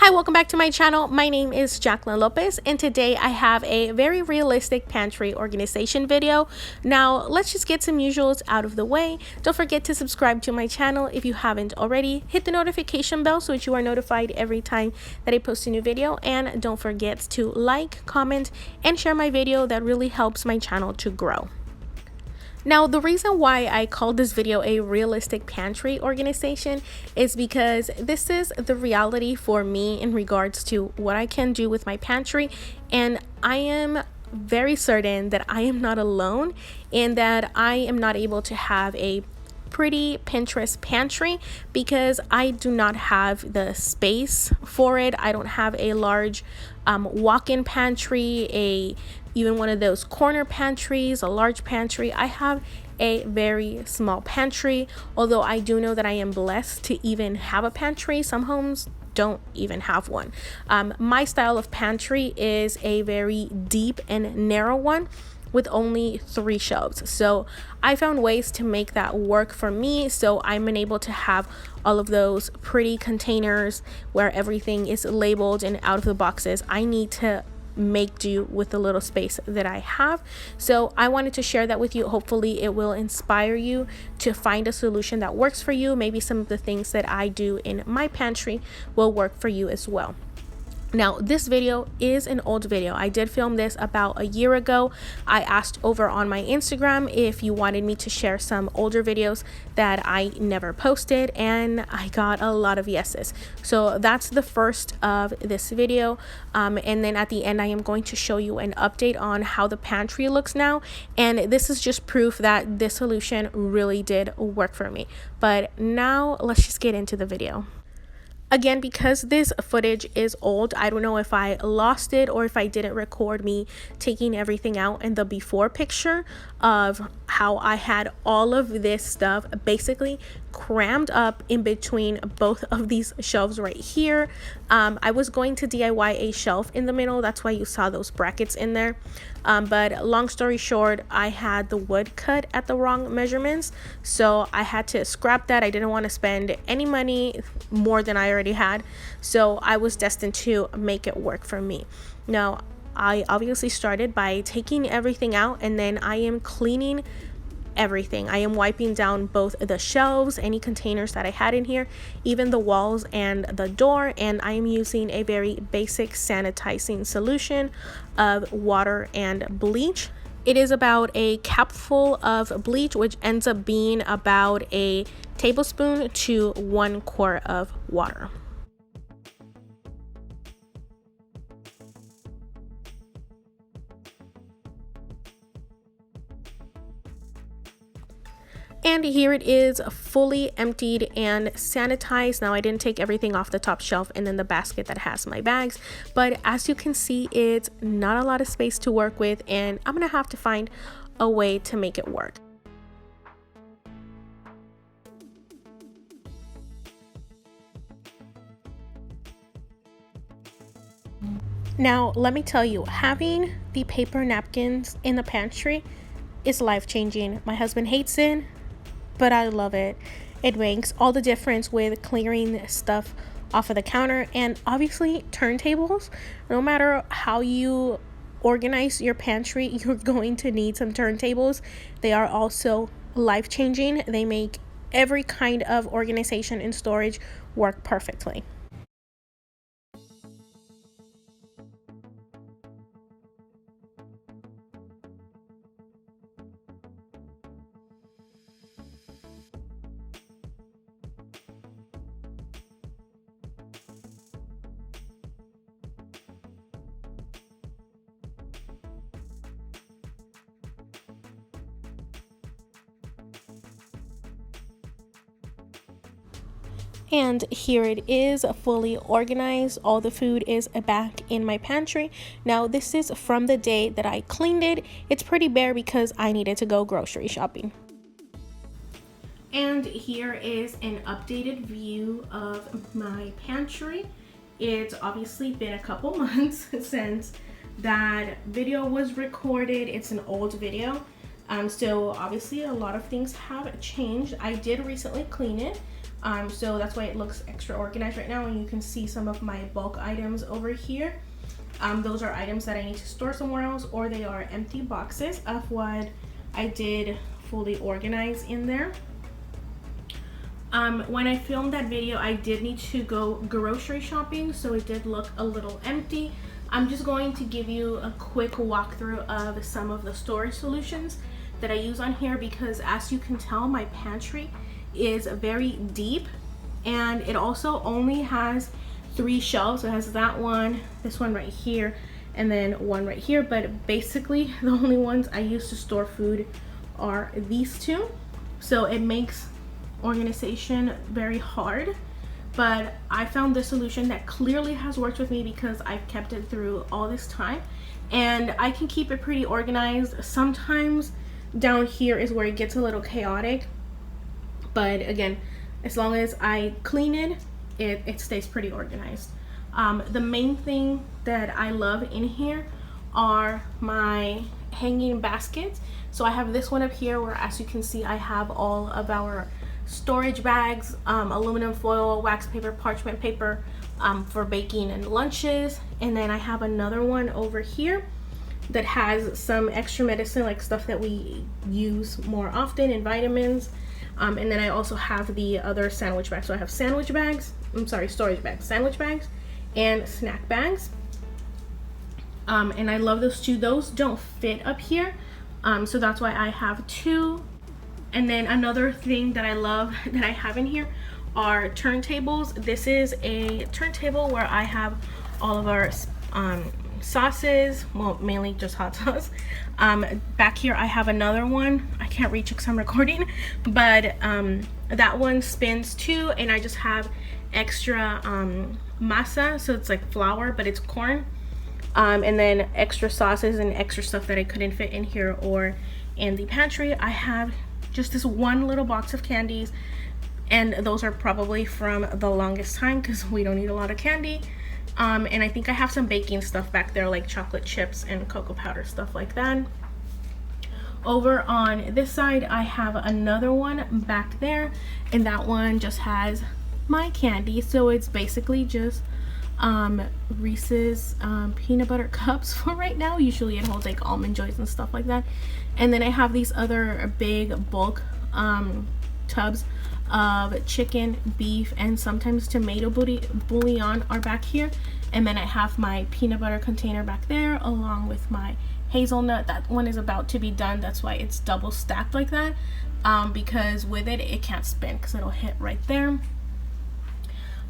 Hi, welcome back to my channel. My name is Jacqueline Lopez, and today I have a very realistic pantry organization video. Now, let's just get some usuals out of the way. Don't forget to subscribe to my channel if you haven't already. Hit the notification bell so that you are notified every time that I post a new video, and don't forget to like, comment, and share my video. That really helps my channel to grow. Now, the reason why I called this video a realistic pantry organization is because this is the reality for me in regards to what I can do with my pantry, and I am very certain that I am not alone and that I am not able to have a pretty Pinterest pantry because I do not have the space for it. I don't have a large walk-in pantry, even one of those corner pantries, a large pantry. I have a very small pantry, although I do know that I am blessed to even have a pantry. Some homes don't even have one. My style of pantry is a very deep and narrow one with only 3 shelves. So I found ways to make that work for me, so I'm able to have all of those pretty containers where everything is labeled and out of the boxes. I need to make do with the little space that I have. So I wanted to share that with you. Hopefully it will inspire you to find a solution that works for you. Maybe some of the things that I do in my pantry will work for you as well. Now, this video is an old video. I did film this about a year ago. I asked over on my Instagram if you wanted me to share some older videos that I never posted, and I got a lot of yeses. So that's the first of this video. And then at the end, I am going to show you an update on how the pantry looks now. And this is just proof that this solution really did work for me. But now let's just get into the video. Again, because this footage is old, I don't know if I lost it or if I didn't record me taking everything out in the before picture of how I had all of this stuff basically crammed up in between both of these shelves right here. I was going to DIY a shelf in the middle. That's why you saw those brackets in there. But long story short, I had the wood cut at the wrong measurements, so I had to scrap that. I didn't want to spend any money more than I already had, so I was destined to make it work for me. Now, I obviously started by taking everything out, and then I am cleaning everything. I am wiping down both the shelves, any containers that I had in here, even the walls and the door, and I am using a very basic sanitizing solution of water and bleach. It is about a capful of bleach, which ends up being about a tablespoon to 1 quart of water. And here it is, fully emptied and sanitized. Now, I didn't take everything off the top shelf and then the basket that has my bags, but as you can see, it's not a lot of space to work with, and I'm gonna have to find a way to make it work. Now, let me tell you, having the paper napkins in the pantry is life-changing. My husband hates it, but I love it. It makes all the difference with clearing stuff off of the counter. And obviously, turntables, no matter how you organize your pantry, you're going to need some turntables. They are also life-changing. They make every kind of organization and storage work perfectly. And here it is, fully organized. All the food is back in my pantry. Now, this is from the day that I cleaned it. It's pretty bare because I needed to go grocery shopping. And here is an updated view of my pantry. It's obviously been a couple months since that video was recorded. It's an old video. So obviously a lot of things have changed. I did recently clean it. So that's why it looks extra organized right now, and you can see some of my bulk items over here. Those are items that I need to store somewhere else, or they are empty boxes of what I did fully organize in there. When I filmed that video, I did need to go grocery shopping, so it did look a little empty. I'm just going to give you a quick walkthrough of some of the storage solutions that I use on here, because as you can tell, my pantry is very deep, and it also only has 3 shelves. So it has that one, this one right here, and then one right here, but basically the only ones I use to store food are these 2. So it makes organization very hard, but I found this solution that clearly has worked with me because I've kept it through all this time, and I can keep it pretty organized. Sometimes down here is where it gets a little chaotic, but again, as long as I clean it, it stays pretty organized. The main thing that I love in here are my hanging baskets. So I have this one up here where, as you can see, I have all of our storage bags, aluminum foil, wax paper, parchment paper for baking and lunches. And then I have another one over here that has some extra medicine, like stuff that we use more often, and vitamins. And then I also have the other sandwich bags. So I have sandwich bags, storage bags, sandwich bags, and snack bags. And I love those 2. Those don't fit up here, so that's why I have 2. And then another thing that I love that I have in here are turntables. This is a turntable where I have all of our sauces, well, mainly just hot sauce. Back here I have another one. I can't reach it because I'm recording, but that one spins too, and I just have extra masa, so it's like flour but it's corn, and then extra sauces and extra stuff that I couldn't fit in here or in the pantry. I have just this one little box of candies, and those are probably from the longest time because we don't eat a lot of candy. And I think I have some baking stuff back there, like chocolate chips and cocoa powder, stuff like that. Over on this side, I have another one back there, and that one just has my candy. So it's basically just Reese's peanut butter cups for right now. Usually it holds like almond joys and stuff like that. And then I have these other big bulk tubs of chicken, beef, and sometimes tomato bouillon are back here. And then I have my peanut butter container back there, along with my hazelnut. That one is about to be done. That's why it's double stacked like that, because with it can't spin because it'll hit right there.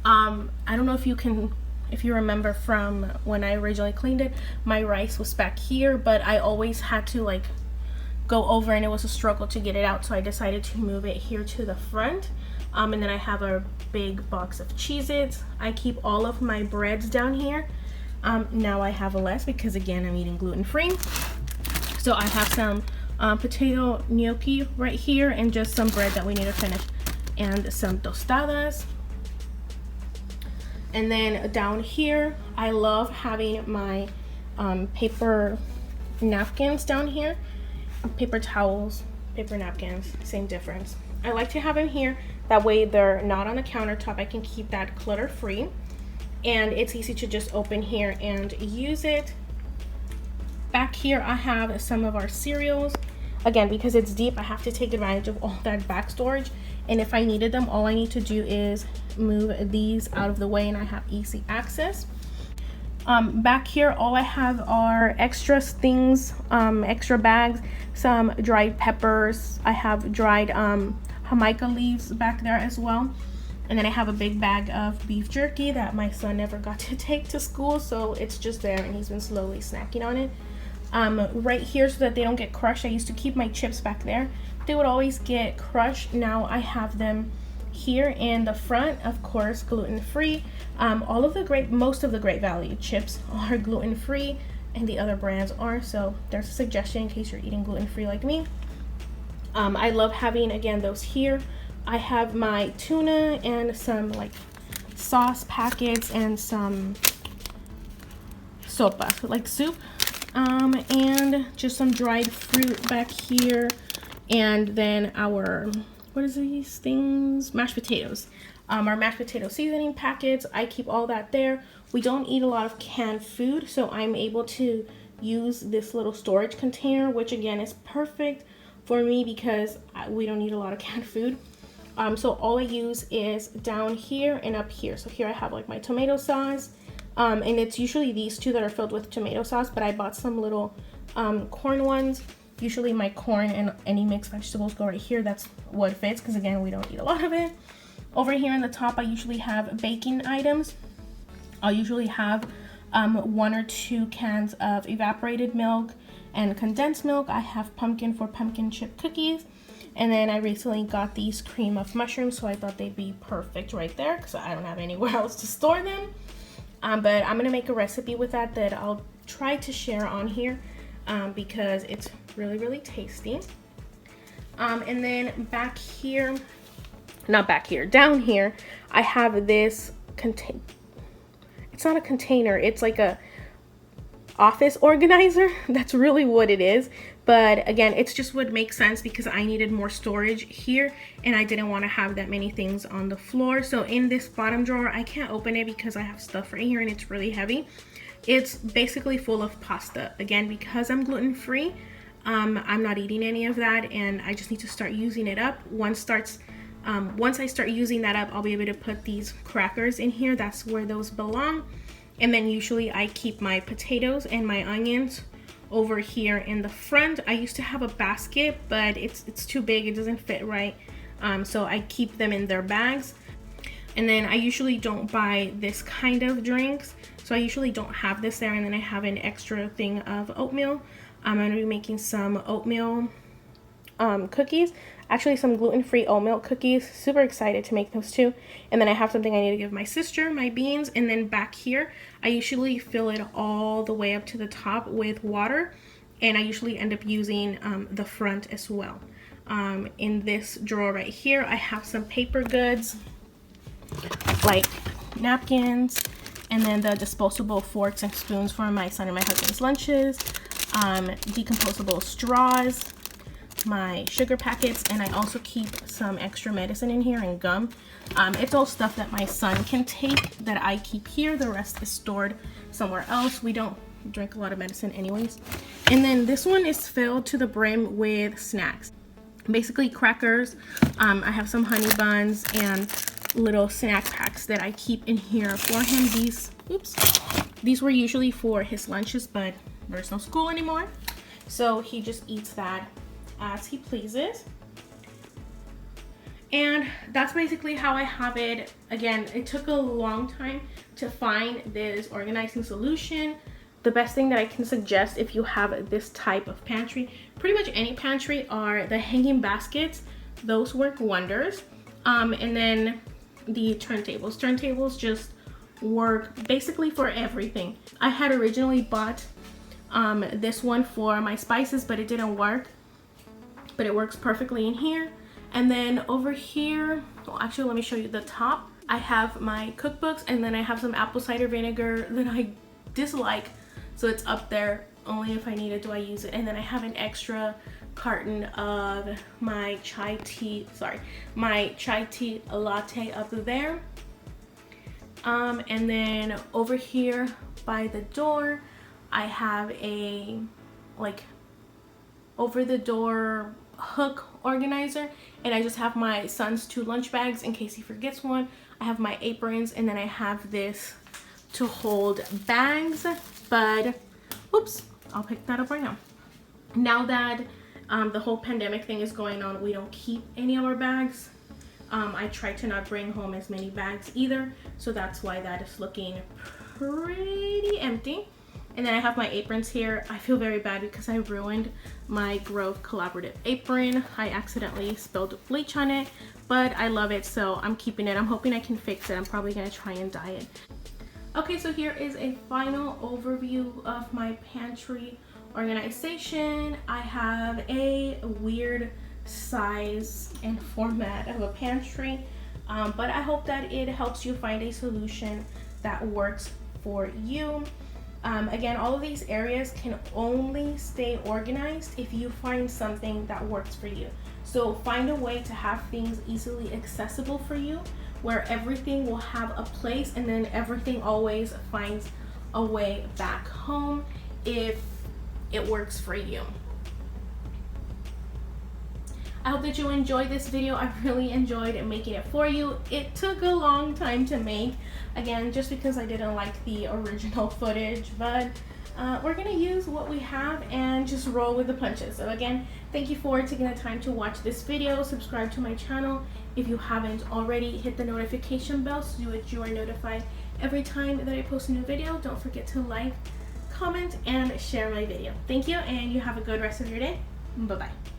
I don't know if you remember from when I originally cleaned it, my rice was back here, but I always had to like go over, and it was a struggle to get it out, so I decided to move it here to the front. And then I have a big box of Cheez-Its. I keep all of my breads down here. Now I have less because, again, I'm eating gluten-free. So I have some potato gnocchi right here, and just some bread that we need to finish, and some tostadas. And then down here, I love having my paper napkins down here. Paper towels, paper napkins, same difference. I like to have them here, that way they're not on the countertop. I can keep that clutter free, and it's easy to just open here and use it. Back here I have some of our cereals. Again, because it's deep, I have to take advantage of all that back storage, and if I needed them, all I need to do is move these out of the way and I have easy access. Back here, all I have are extra things, extra bags, some dried peppers. I have dried jamaica leaves back there as well. And then I have a big bag of beef jerky that my son never got to take to school, so it's just there, and he's been slowly snacking on it. Right here, so that they don't get crushed, I used to keep my chips back there. They would always get crushed. Now I have them here in the front, of course, gluten-free. Most of the Great Value chips are gluten-free, and the other brands are, so there's a suggestion in case you're eating gluten-free like me. I love having, again, those here. I have my tuna and some like sauce packets and some sopa, like soup, and just some dried fruit back here, and then our what is these things? Mashed potatoes. Our mashed potato seasoning packets, I keep all that there. We don't eat a lot of canned food, so I'm able to use this little storage container, which again is perfect for me because we don't eat a lot of canned food. So all I use is down here and up here. So here I have like my tomato sauce, and it's usually these two that are filled with tomato sauce, but I bought some little corn ones. Usually my corn and any mixed vegetables go right here. That's what fits because again, we don't eat a lot of it. Over here in the top, I usually have baking items. I'll usually have 1 or 2 cans of evaporated milk and condensed milk. I have pumpkin for pumpkin chip cookies. And then I recently got these cream of mushrooms, so I thought they'd be perfect right there because I don't have anywhere else to store them. But I'm gonna make a recipe with that I'll try to share on here because it's really, really tasty. And then back here, not back here, down here, I have this it's not a container, it's like a office organizer. That's really what it is. But again, it's just would make sense because I needed more storage here and I didn't want to have that many things on the floor. So in this bottom drawer, I can't open it because I have stuff right here and it's really heavy. It's basically full of pasta. Again, because I'm gluten-free, I'm not eating any of that and I just need to start using it up. Once I start using that up, I'll be able to put these crackers in here. That's where those belong. And then usually I keep my potatoes and my onions over here in the front. I used to have a basket, but it's too big, it doesn't fit right. So I keep them in their bags. And then I usually don't buy this kind of drinks. So I usually don't have this there. And then I have an extra thing of oatmeal. I'm gonna be making some oatmeal cookies. Actually, some gluten-free oat milk cookies. Super excited to make those too. And then I have something I need to give my sister, my beans. And then back here, I usually fill it all the way up to the top with water. And I usually end up using the front as well. In this drawer right here, I have some paper goods, like napkins, and then the disposable forks and spoons for my son and my husband's lunches, decomposable straws, my sugar packets, and I also keep some extra medicine in here and gum. It's all stuff that my son can take that I keep here. The rest is stored somewhere else. We don't drink a lot of medicine anyways. And then this one is filled to the brim with snacks, basically crackers. I have some honey buns and little snack packs that I keep in here for him. These were usually for his lunches, but there's no school anymore, so he just eats that as he pleases. And that's basically how I have it. Again, it took a long time to find this organizing solution. The best thing that I can suggest if you have this type of pantry, pretty much any pantry, are the hanging baskets. Those work wonders. And then the turntables. Turntables just work basically for everything. I had originally bought this one for my spices, but it didn't work. But it works perfectly in here. And then over here, well, actually let me show you the top. I have my cookbooks, and then I have some apple cider vinegar that I dislike, so it's up there. Only if I need it do I use it. And then I have an extra carton of my chai tea latte up there. And then over here by the door, I have a like over the door hook organizer, and I just have my son's 2 lunch bags in case he forgets one. I have my aprons, and then I have this to hold bags. But oops, I'll pick that up right now. Now that the whole pandemic thing is going on, we don't keep any of our bags. I try to not bring home as many bags either, so that's why that is looking pretty empty. And then I have my aprons here. I feel very bad because I ruined my Grove collaborative apron. I accidentally spilled bleach on it, but I love it, so I'm keeping it. I'm hoping I can fix it. I'm probably gonna try and dye it. Okay, so here is a final overview of my pantry organization. I have a weird size and format of a pantry, but I hope that it helps you find a solution that works for you. Again, all of these areas can only stay organized if you find something that works for you. So find a way to have things easily accessible for you, where everything will have a place, and then everything always finds a way back home if it works for you. I hope that you enjoyed this video. I really enjoyed making it for you. It took a long time to make, again, just because I didn't like the original footage, but we're gonna use what we have and just roll with the punches. So again, thank you for taking the time to watch this video. Subscribe to my channel if you haven't already. Hit the notification bell so that you are notified every time that I post a new video. Don't forget to like, comment, and share my video. Thank you, and you have a good rest of your day. Bye-bye.